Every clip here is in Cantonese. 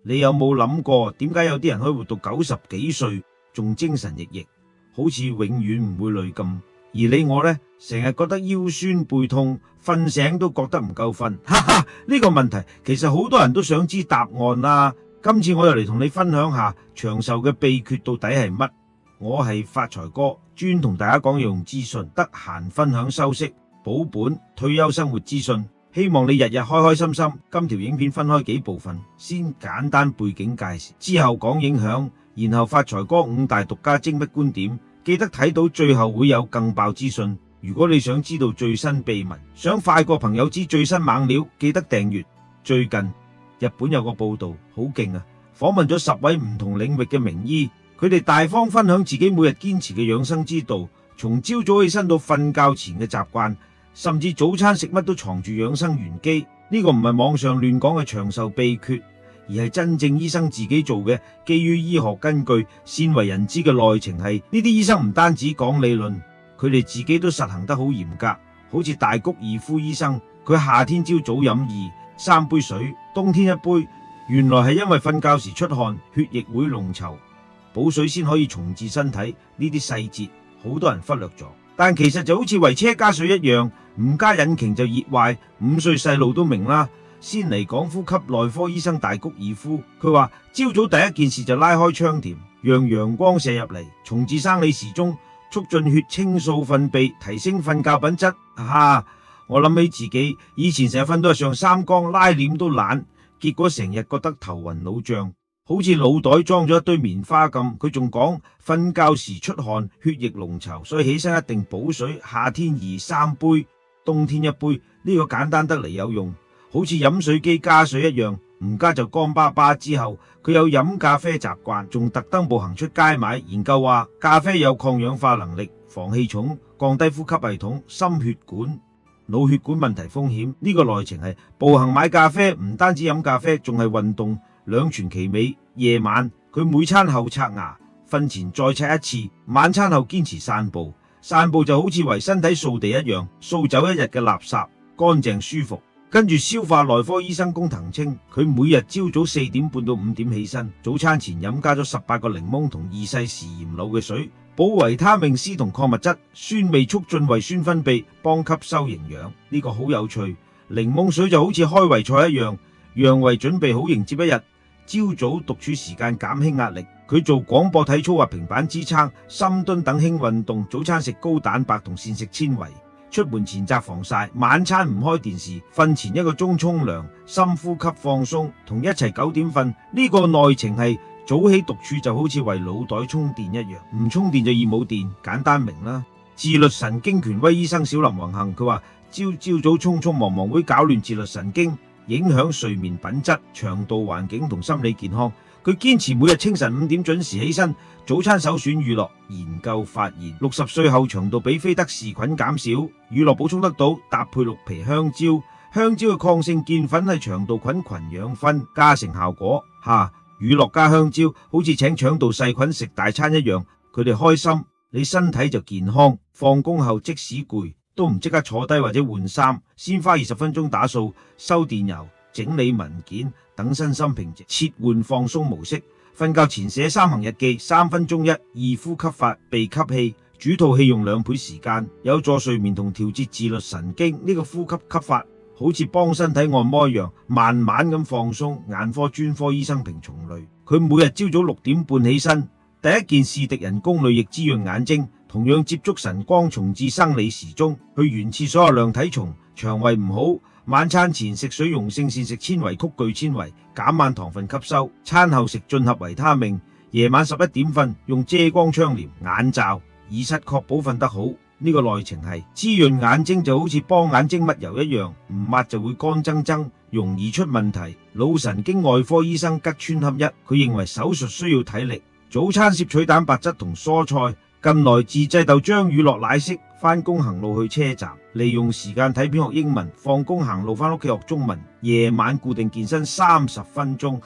你有冇諗過點解有啲人可以活到90幾歲仲精神奕奕，好似永遠唔會累咁？而你我呢，成日覺得腰酸背痛，瞓醒都覺得唔夠瞓。哈哈，呢個問題其實好多人都想知答案啦。今次我又嚟同你分享下長壽嘅秘訣到底係乜？我係發財哥，專同大家講用資訊，得閒分享收息、保本、退休生活資訊，希望你日日開開心心。今條影片分開幾部分，先簡單背景介紹，之後講影響，然後發財哥5大獨家精密觀點。記得睇到最後會有更爆資訊。如果你想知道最新秘密，想快過朋友知最新猛料，記得訂閱。最近日本有個報道好勁啊，訪問咗10位唔同領域嘅名醫，佢哋大方分享自己每日堅持嘅養生之道，從朝早起身到瞓覺前嘅習慣，甚至早餐食乜都藏住養生玄機。呢個唔係網上亂講嘅長壽秘訣，而係真正醫生自己做嘅，基於醫學根據、鮮為人知嘅內情係。呢啲醫生唔單止講理論，佢哋自己都實行得好嚴格。好似大谷二夫醫生，佢夏天朝早飲3杯水，冬天1杯，原來係因為瞓覺時出汗，血液會濃稠，補水先可以重置身體。呢啲細節好多人忽略咗，但其實就好似為車加水一樣，唔加引擎就熱壞，5歲細路都明啦。先嚟講呼吸內科醫生大谷二夫，佢話朝早第一件事就拉開窗簾，讓陽光射入嚟，重置生理時鐘，促進血清素分泌，提升瞓覺品質。我諗起自己以前成日瞓到上三更，拉簾都懶，結果成日覺得頭暈腦脹，好似腦袋裝咗一堆棉花咁。佢仲講瞓覺時出汗，血液濃稠，所以起身一定補水，夏天3杯，冬天1杯。呢個簡單得嚟有用，好似飲水機加水一樣，唔加就乾巴巴。之後佢有飲咖啡習慣，仲特登步行出街買。研究話咖啡有抗氧化能力，防氣重，降低呼吸系統、心血管、腦血管問題風險。呢個內情係步行買咖啡，唔單止飲咖啡，仲係運動，兩全其美。夜晚佢每餐後刷牙，瞓前再刷一次，晚餐後堅持散步。散步就好似為身體掃地一樣，掃走一日嘅垃圾，乾淨舒服。跟住消化內科醫生工藤清，佢每日朝早4點半到5點起身，早餐前飲加咗18個檸檬同2細時鹽鹵嘅水，補維他命 C 同礦物質，酸味促進胃酸分泌，幫吸收營養。呢個好有趣。檸檬水就好似開胃菜一樣，讓胃準備好迎接一日。朝早獨處時間減輕壓力，佢做廣播體操或平板支撐、深蹲等輕運動。早餐食高蛋白同膳食纖維，出門前搽防曬，晚餐唔開電視，瞓前1個鐘沖涼，深呼吸放鬆，同一齊9點瞓。呢個內情係早起獨處就好似為腦袋充電一樣，唔充電就易冇電，簡單明啦。自律神經權威醫生小林宏幸，佢話朝早匆匆忙忙會搞亂自律神經，影響睡眠品質、腸道環境同心理健康。佢堅持每日清晨5點準時起身，早餐首選乳酪。研究發現，60歲後腸道比菲德氏菌減少，乳酪補充得到，搭配綠皮香蕉。香蕉嘅抗性澱粉係腸道菌群養分，加成效果。乳酪加香蕉，好似請腸道細菌食大餐一樣，佢哋開心，你身體就健康。放工後即使攰，都唔即刻坐低或者換衫，先花20分鐘打掃、收電郵、整理文件，等身心平靜，切換放鬆模式。瞓覺前寫3行日記，3分鐘2呼吸法，鼻吸氣，主吐氣用2倍時間，有助睡眠同調節自律神經。呢個呼吸吸法好似幫身體按摩一樣，慢慢咁放鬆。眼科專科醫生平松類，佢每日朝早6點半起身，第一件事滴人工淚液滋潤眼睛，同樣接觸晨光，重置生理時鐘。去原廁所有量體蟲，腸胃唔好，晚餐前食水溶性膳食纖維曲巨纖維，減慢糖分吸收。餐後食進合維他命。夜晚11點瞓，用遮光窗簾、眼罩、耳塞確保瞓得好。呢個內情係滋潤眼睛就好似幫眼睛抹油一樣，唔抹就會乾爭爭，容易出問題。腦神經外科醫生吉川恰一，佢認為手術需要體力，早餐攝取蛋白質同蔬菜。近來自製豆漿、乳酪、奶昔，返工行路去車站，利用時間睇片學英文，放工行路返屋企學中文。夜晚固定健身30分鐘，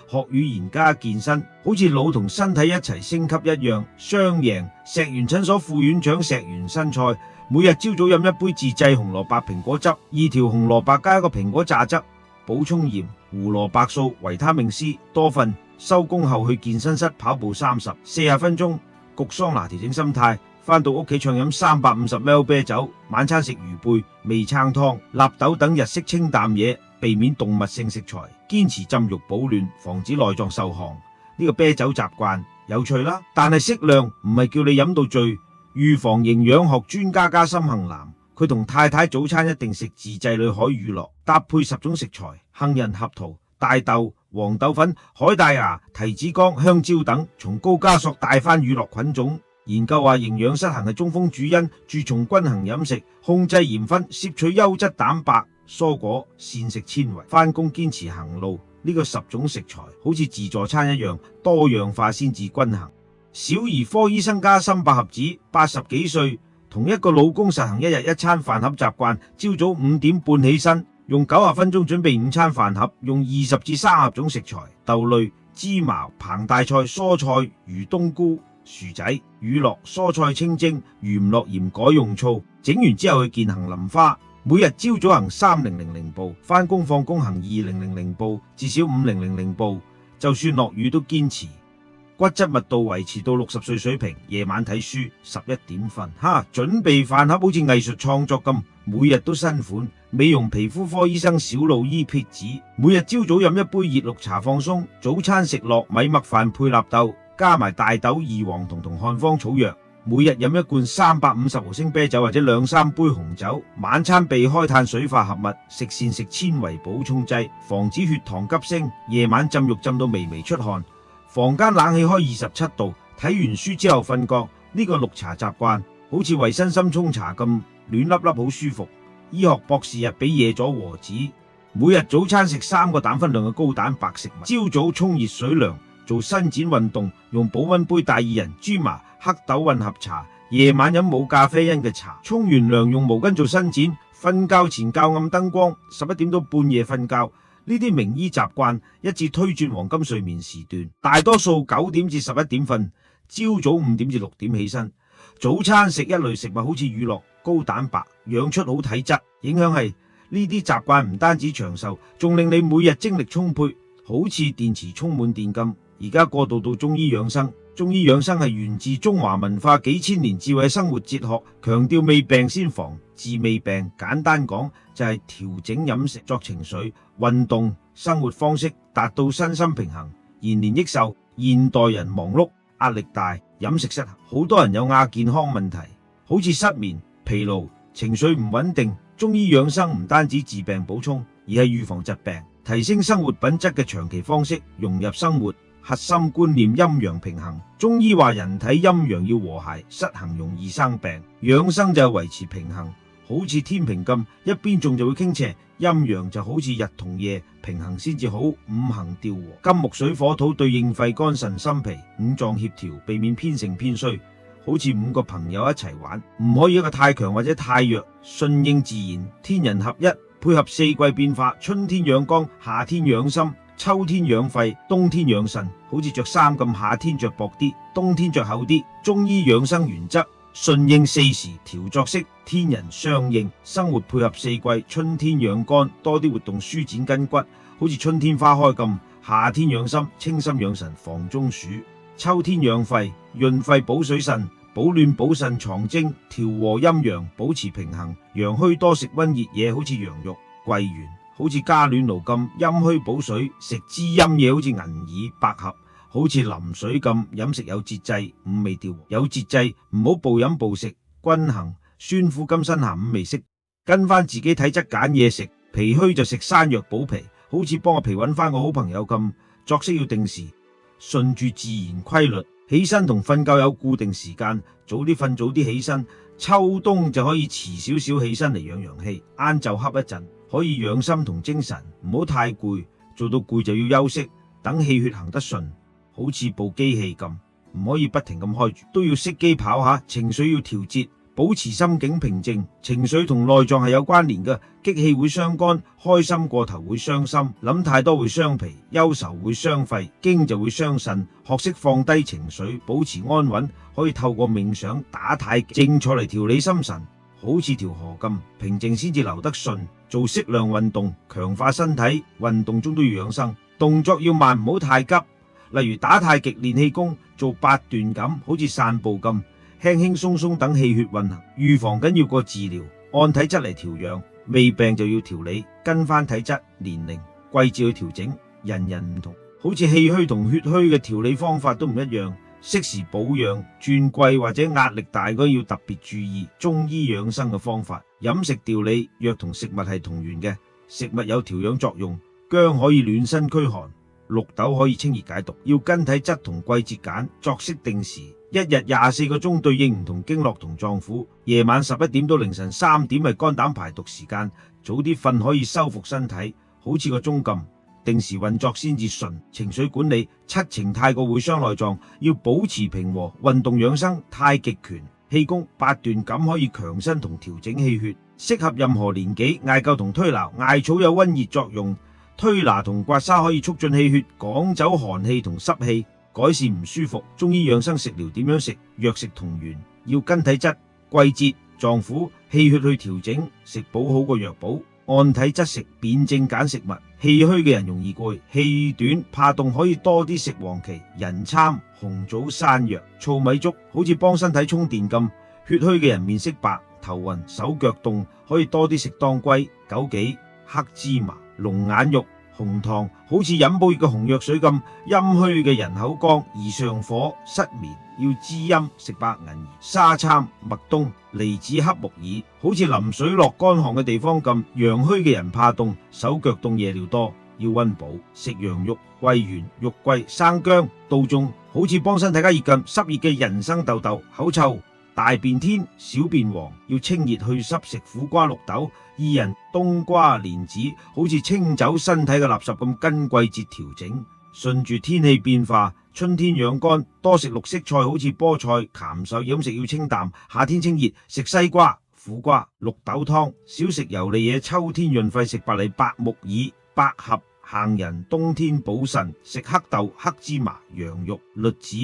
學語言加健身，好似腦同身體一齊升級一樣，雙贏。石原診所副院長石原新菜，每日朝早飲1杯自製紅蘿蔔蘋果汁，2條紅蘿蔔加1個蘋果榨汁，補充鹽、胡蘿蔔素、維他命 C， 多瞓。收工後去健身室跑步30-40分鐘，焗桑拿調整心態。返到屋企暢飲350ml 啤酒，晚餐食魚貝、味噌湯、納豆等日式清淡嘢，避免動物性食材。堅持浸浴保暖，防止內臟受寒。呢個啤酒習慣有趣啦，但係適量，唔係叫你飲到醉。預防營養學專家加深杏藍，佢同太太早餐一定食自製裏海乳酪，搭配10種食材：杏仁、合桃、大豆、黃豆粉、海帶芽、提子乾、香蕉等，從高加索帶翻乳酪菌種。研究話營養失衡係中風主因，注重均衡飲食，控制鹽分，攝取優質蛋白、蔬果、膳食纖維。翻工堅持行路，呢個10種食材好似自助餐一樣，多樣化先至均衡。小兒科醫生加深百合子，80幾歲，同一個老公實行1日1餐飯盒習慣，朝早5點半起身，用90分鐘準備午餐飯盒，用20至30種食材：豆類、芝麻、膨大菜、蔬菜、魚冬菇、薯仔、乳酪、蔬菜清蒸，如唔落鹽改用醋。整完之後去健行淋花，每日朝早行3000步，翻工放工行2000步，至少5000步。就算落雨都堅持。骨質密度維持到60歲水平，夜晚睇書11點瞓。準備飯盒好似藝術創作咁，每日都新款。美容皮膚科醫生小路醫撇子，每日朝早飲一杯熱綠茶放鬆，早餐食糯米麥飯配納豆，加埋大豆異黃酮同漢方草藥。每日飲一罐350毫升啤酒或者2-3杯紅酒。晚餐避開碳水化合物，食膳食纖維補充劑，防止血糖急升。夜晚浸浴浸到微微出汗。房間冷氣開27度，睇完書之後瞓覺。呢個綠茶習慣好似為身心沖茶咁，暖粒粒好舒服。醫學博士日比夜咗和子，每日早餐食3個蛋分量嘅高蛋白食物。朝早沖熱水涼，做伸展運動，用保溫杯大薏仁、芝麻、黑豆混合茶。夜晚飲冇咖啡因嘅茶。沖完涼用毛巾做伸展。瞓覺前校暗燈光，11點到半夜瞓覺。呢啲名醫習慣一致推轉黃金睡眠時段，大多數9點至11點瞓，朝早5點至6點起身。早餐食一類食物，好似乳酪、高蛋白，養出好體質。影響係呢啲習慣唔單止長壽，仲令你每日精力充沛，好似電池充滿電金。而家過渡到中醫養生，中醫養生係源自中華文化幾千年智慧生活哲學，強調未病先防，治未病。簡單講就係調整飲食、作情緒、運動、生活方式，達到身心平衡，延年益壽。現代人忙碌、壓力大、飲食失衡，好多人有亞健康問題，好似失眠、疲勞、情緒唔穩定。中醫養生唔單止治病補充，而係預防疾病、提升生活品質嘅長期方式，融入生活。核心觀念陰陽平衡。中醫話人體陰陽要和諧，失衡容易生病。養生就係維持平衡，好似天平咁，一邊重就會傾斜。陰陽就好似日同夜，平衡先至好。五行調和，金木水火土對應肺肝腎心脾，五臟協調，避免偏盛偏衰。好似5個朋友一齊玩，唔可以一個太強或者太弱，順應自然，天人合一，配合4季變化。春天養肝，夏天養心，秋天養肺，冬天養腎。好似着衫咁，夏天着薄啲，冬天着厚啲。中醫養生原則：順應4時，調作息，天人相應，生活配合4季。春天養肝，多啲活動舒展筋骨，好似春天花開咁。夏天養心，清心養神，防中暑。秋天養肺，潤肺補水腎，保暖補腎藏精，調和陰陽，保持平衡。陽虛多食溫熱嘢，好似羊肉、桂圓，好似加暖爐咁。陰虛補水，食滋陰嘢，好似銀耳、百合，好似淋水咁。飲食有節制，五味調和有節制，唔好暴飲暴食，均衡。酸苦甘辛鹹五味適，跟翻自己體質揀嘢食。脾虛就食山藥補脾，好似幫個脾揾翻個好朋友咁。作息要定時，順住自然規律，起身同瞓覺有固定時間，早啲瞓早啲起身。秋冬就可以遲少少起身嚟養陽氣，晏晝瞌一陣，可以養心同精神，唔好太攰，做到攰就要休息，等氣血行得順，好似部機器咁，唔可以不停咁開住，都要熄機跑下。情緒要調節，保持心境平靜。情緒同內臟係有關聯嘅，激氣會傷肝，開心過頭會傷心，諗太多會傷脾，憂愁會傷肺，驚就會傷腎。學識放低情緒，保持安穩，可以透過冥想、打太極、靜坐嚟調理心神，好似條河咁平靜先至流得順。做適量運動，強化身體。運動中都要養生，動作要慢，唔好太急。例如打太極練氣功，做8段咁，好似散步咁，輕輕鬆鬆等氣血運行。預防緊要過治療，按體質嚟調養，未病就要調理，跟翻體質、年齡、季節去調整。人人唔同，好似氣虛同血虛嘅調理方法都唔一樣。適時保養，轉季或者壓力大嗰要特別注意。中醫養生嘅方法，飲食調理藥同食物係同源嘅，食物有調養作用，薑可以暖身驅寒，綠豆可以清熱解毒。要跟體質同季節揀，作息定時，一日24個鐘對應唔同經絡同臟腑。夜晚11點到凌晨3點係肝膽排毒時間，早啲瞓可以修復身體，好似個鐘咁。定時運作先至順。情緒管理，七情太過會傷內臟，要保持平和。運動養生，太極拳、氣功8段錦可以強身同調整氣血，適合任何年紀。艾灸同推拿，艾草有溫熱作用，推拿同刮痧可以促進氣血，趕走寒氣同濕氣，改善唔舒服。中醫養生食療點樣食？藥食同源，要跟體質、季節、臟腑、氣血去調整，食補好過藥補。按體質食，辨證揀食物。氣虛嘅人容易攰，氣短怕凍可以多啲食黃芪、人參、紅棗、山藥、糙米粥，好似幫身體充電咁。血虛嘅人面色白、頭暈、手腳凍，可以多啲食當歸、枸杞、黑芝麻、龍眼肉、紅糖，好似飲補熱嘅紅藥水咁。陰虛嘅人口乾、易上火、失眠，要滋陰，食白銀耳、沙參、麥冬、梨子、黑木耳，好似淋水落乾旱嘅地方咁。陽虛嘅人怕凍，手腳凍、夜尿多，要溫補，食羊肉、桂圓、肉桂、生薑、杜仲，好似幫身體加熱咁。濕熱嘅人生痘痘、口臭、大便天、小便黃，要清熱去濕，食苦瓜、綠豆、薏仁、冬瓜、蓮子，好似清走身體嘅垃圾咁，跟季節調整。順住天氣變化，春天養肝，多食綠色菜，好似菠菜、蠶豆。飲食要清淡，夏天清熱，食西瓜、苦瓜、綠豆湯，少食油膩嘢。秋天潤肺，食百里、白木耳、百合、杏仁。冬天補腎，食黑豆、黑芝麻、羊肉、栗子。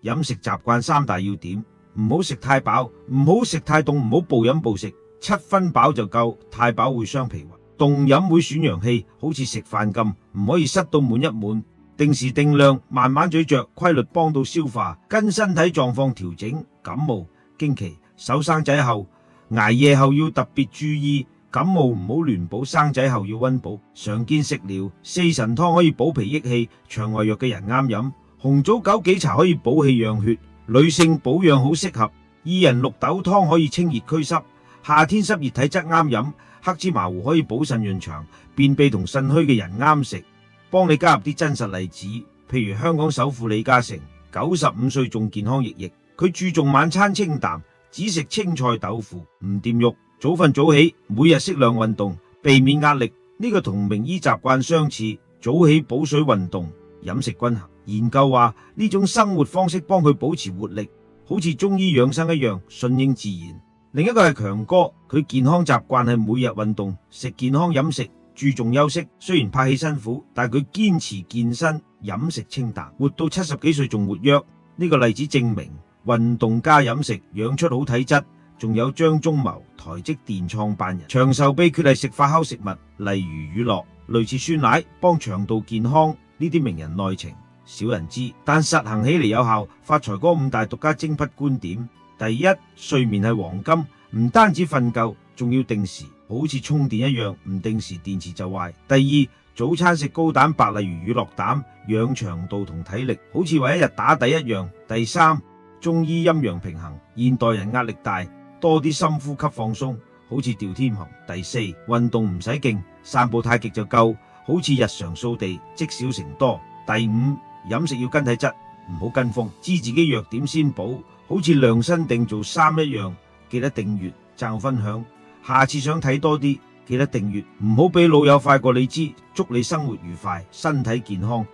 飲食習慣3大要點：唔好食太飽，唔好食太凍，唔好暴飲暴食，7分飽就夠，太飽會傷脾胃，凍飲會損陽氣，好似食飯咁，唔可以塞到滿一滿。定時定量，慢慢咀嚼，規律幫到消化，跟身體狀況調整。感冒、經期、手生仔後、捱夜後要特別注意，感冒唔好亂補，生仔後要溫補。常見食療，四神湯可以補脾益氣，腸胃弱嘅人啱飲。紅棗枸杞茶可以補氣養血，女性保養好適合。薏仁綠豆湯可以清熱驅濕，夏天濕熱體質啱飲。黑芝麻糊可以補腎潤腸，便秘同腎虛嘅人啱食。幫你加入啲真實例子，譬如香港首富李嘉誠，95歲仲健康奕奕。佢注重晚餐清淡，只食青菜豆腐，唔掂肉，早瞓早起，每日適量運動，避免壓力。呢個同名醫習慣相似，早起補水運動，飲食均衡。研究話呢種生活方式幫佢保持活力，好似中醫養生一樣，順應自然。另一個係強哥，佢健康習慣係每日運動，食健康飲食，注重休息。雖然拍戲辛苦，但係佢堅持健身，飲食清淡，活到70幾歲仲活躍。呢個例子證明運動加飲食養出好體質。仲有張忠謀，台積電創辦人，長壽秘訣係食發酵食物，例如乳酪，類似酸奶，幫腸道健康。呢啲名人內情少人知，但實行起嚟有效。發財哥5大獨家精闢觀點：第一，睡眠係黃金，唔單止瞓夠，仲要定時，好似充電一樣，唔定時電池就壞。第二，早餐食高蛋白，例如乳酪蛋，養腸道同體力，好似為一日打底一樣。第三，中醫陰陽平衡，現代人壓力大，多啲深呼吸放鬆，好似調天寒。第四，運動唔使勁，散步太極就夠，好似日常掃地，積少成多。第五，飲食要跟體質，唔好跟風，知自己弱點先補，好似量身定做衫一樣。記得訂閱讚分享，下次想睇多啲，記得訂閱，唔好俾老友快過你知。祝你生活愉快，身體健康。